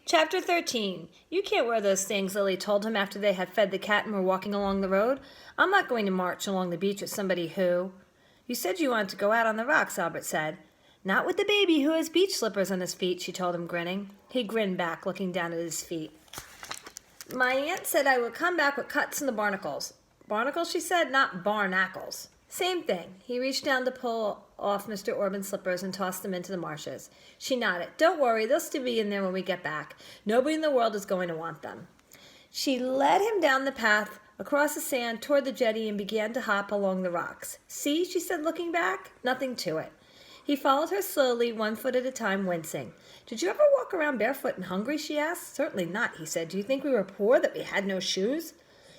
Chapter 13. You can't wear those things, Lily told him after they had fed the cat and were walking along the road. I'm not going to march along the beach with somebody who... You said you wanted to go out on the rocks, Albert said. Not with the baby who has beach slippers on his feet, she told him, grinning. He grinned back, looking down at his feet. My aunt said I would come back with cuts in the barnacles. Barnacles, she said, not barnacles. Same thing. He reached down to pull off Mr. Orban's slippers and tossed them into the marshes. She nodded. Don't worry, they'll still be in there when we get back. Nobody in the world is going to want them. She led him down the path, across the sand, toward the jetty, and began to hop along the rocks. See, she said, looking back. Nothing to it. He followed her slowly, 1 foot at a time, wincing. Did you ever walk around barefoot and hungry, she asked. Certainly not, he said. Do you think we were poor, that we had no shoes?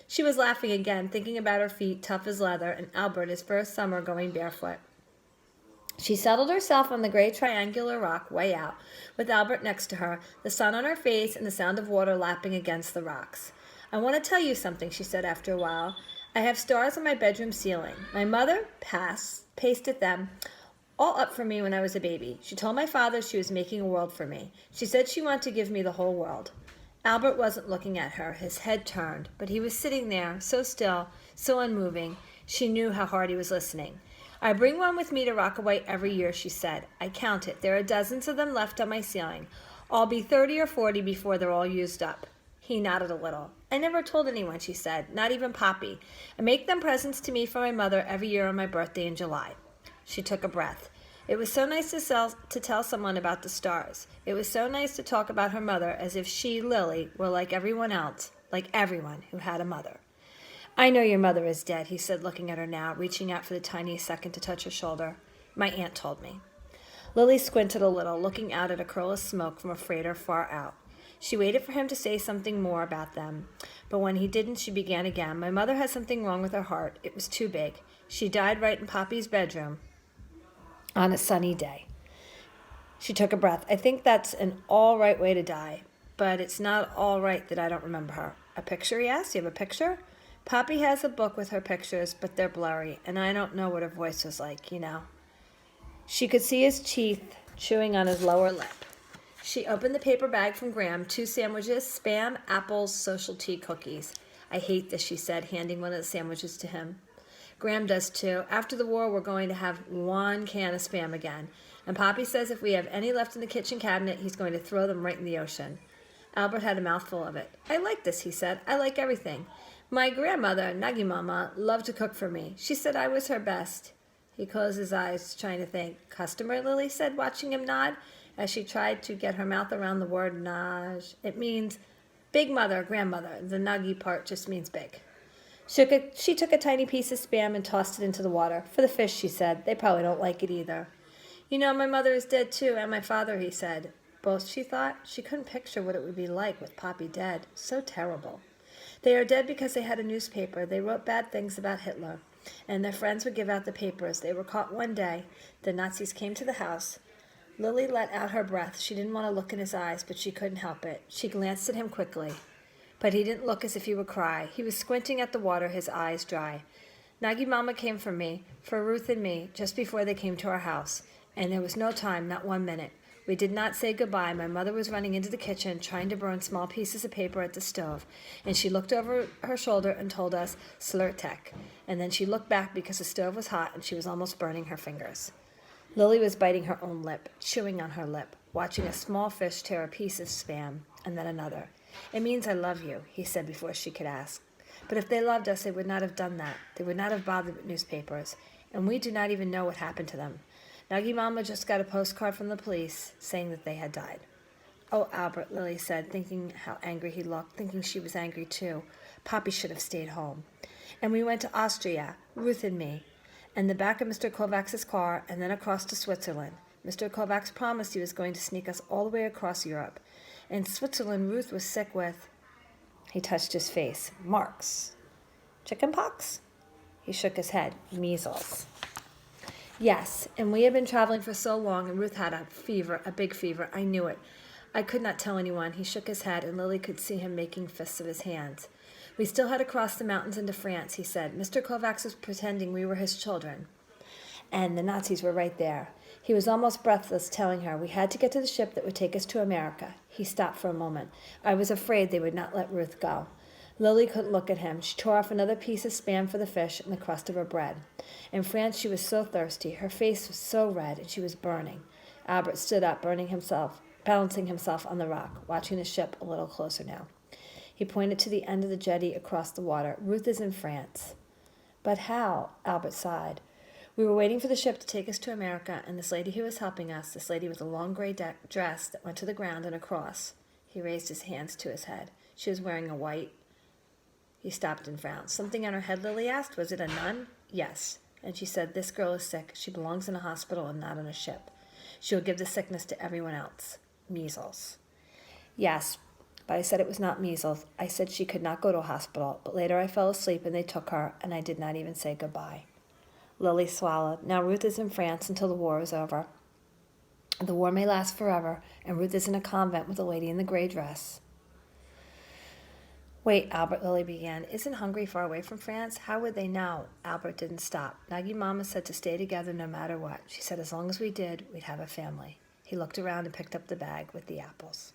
She was laughing again, thinking about her feet, tough as leather, and Albert, his first summer, going barefoot. She settled herself on the gray triangular rock way out, with Albert next to her, the sun on her face and the sound of water lapping against the rocks. I want to tell you something, she said after a while. I have stars on my bedroom ceiling. My mother pasted them all up for me when I was a baby. She told my father she was making a world for me. She said she wanted to give me the whole world. Albert wasn't looking at her, his head turned, but he was sitting there, so still, so unmoving. She knew how hard he was listening. I bring one with me to Rockaway every year, she said. I count it. There are dozens of them left on my ceiling. I'll be 30 or 40 before they're all used up. He nodded a little. I never told anyone, she said, not even Poppy. I make them presents to me for my mother every year on my birthday in July. She took a breath. It was so nice to tell someone about the stars. It was so nice to talk about her mother as if she, Lily, were like everyone else, like everyone who had a mother. I know your mother is dead, he said, looking at her now, reaching out for the tiniest second to touch her shoulder. My aunt told me. Lily squinted a little, looking out at a curl of smoke from a freighter far out. She waited for him to say something more about them, but when he didn't, she began again. My mother had something wrong with her heart. It was too big. She died right in Poppy's bedroom on a sunny day. She took a breath. I think that's an all right way to die, but it's not all right that I don't remember her. A picture, he asked? You have a picture? Poppy has a book with her pictures, but they're blurry, and I don't know what her voice was like, you know. She could see his teeth chewing on his lower lip. She opened the paper bag from Graham, 2 sandwiches, Spam, apples, social tea cookies. I hate this, she said, handing one of the sandwiches to him. Graham does too. After the war, we're going to have 1 can of Spam again. And Poppy says if we have any left in the kitchen cabinet, he's going to throw them right in the ocean. Albert had a mouthful of it. I like this, he said. I like everything. My grandmother, Nagi Mama, loved to cook for me. She said I was her best. He closed his eyes, trying to think. Customer, Lily said, watching him nod, as she tried to get her mouth around the word Naj. It means big mother, grandmother. The Nagi part just means big. She took a tiny piece of Spam and tossed it into the water. For the fish, she said. They probably don't like it either. You know, my mother is dead too, and my father, he said. Both, she thought. She couldn't picture what it would be like with Poppy dead. So terrible. They are dead because they had a newspaper. They wrote bad things about Hitler, and their friends would give out the papers. They were caught one day. The Nazis came to the house. Lily let out her breath. She didn't want to look in his eyes, but she couldn't help it. She glanced at him quickly. But he didn't look as if he would cry. He was squinting at the water, his eyes dry. Nagi Mama came for me, for Ruth and me, just before they came to our house. And there was no time, not 1 minute. We did not say goodbye. My mother was running into the kitchen, trying to burn small pieces of paper at the stove. And she looked over her shoulder and told us, Slurtek. And then she looked back because the stove was hot and she was almost burning her fingers. Lily was biting her own lip, chewing on her lip, watching a small fish tear a piece of Spam, and then another. It means I love you, he said before she could ask. But if they loved us, they would not have done that. They would not have bothered with newspapers. And we do not even know what happened to them. Nagi Mama just got a postcard from the police saying that they had died. Oh, Albert, Lily said, thinking how angry he looked, thinking she was angry too. Poppy should have stayed home. And we went to Austria, Ruth and me, and the back of Mr. Kovacs's car, and then across to Switzerland. Mr. Kovacs promised he was going to sneak us all the way across Europe. In Switzerland, Ruth was sick with... He touched his face. Marks. Chicken pox? He shook his head. Measles. Yes, and we had been traveling for so long, and Ruth had a fever, a big fever. I knew it. I could not tell anyone. He shook his head, and Lily could see him making fists of his hands. We still had to cross the mountains into France, he said. Mr. Kovacs was pretending we were his children. And the Nazis were right there. He was almost breathless, telling her we had to get to the ship that would take us to America. He stopped for a moment. I was afraid they would not let Ruth go. Lily couldn't look at him. She tore off another piece of Spam for the fish and the crust of her bread. In France, she was so thirsty. Her face was so red, and she was burning. Albert stood up, balancing himself on the rock, watching the ship a little closer now. He pointed to the end of the jetty across the water. Ruth is in France. But how? Albert sighed. We were waiting for the ship to take us to America, and this lady who was helping us, this lady with a long gray dress that went to the ground and a cross. He raised his hands to his head. She was wearing a white... He stopped and frowned. Something on her head, Lily asked. Was it a nun? Yes. And she said, this girl is sick. She belongs in a hospital and not on a ship. She will give the sickness to everyone else. Measles. Yes, but I said it was not measles. I said she could not go to a hospital, but later I fell asleep and they took her, and I did not even say goodbye. Lily swallowed. Now Ruth is in France until the war is over. The war may last forever, and Ruth is in a convent with a lady in the gray dress. Wait, Albert, Lily began. Isn't Hungary far away from France? How would they know? Albert didn't stop. Nagi Mama said to stay together no matter what. She said as long as we did, we'd have a family. He looked around and picked up the bag with the apples.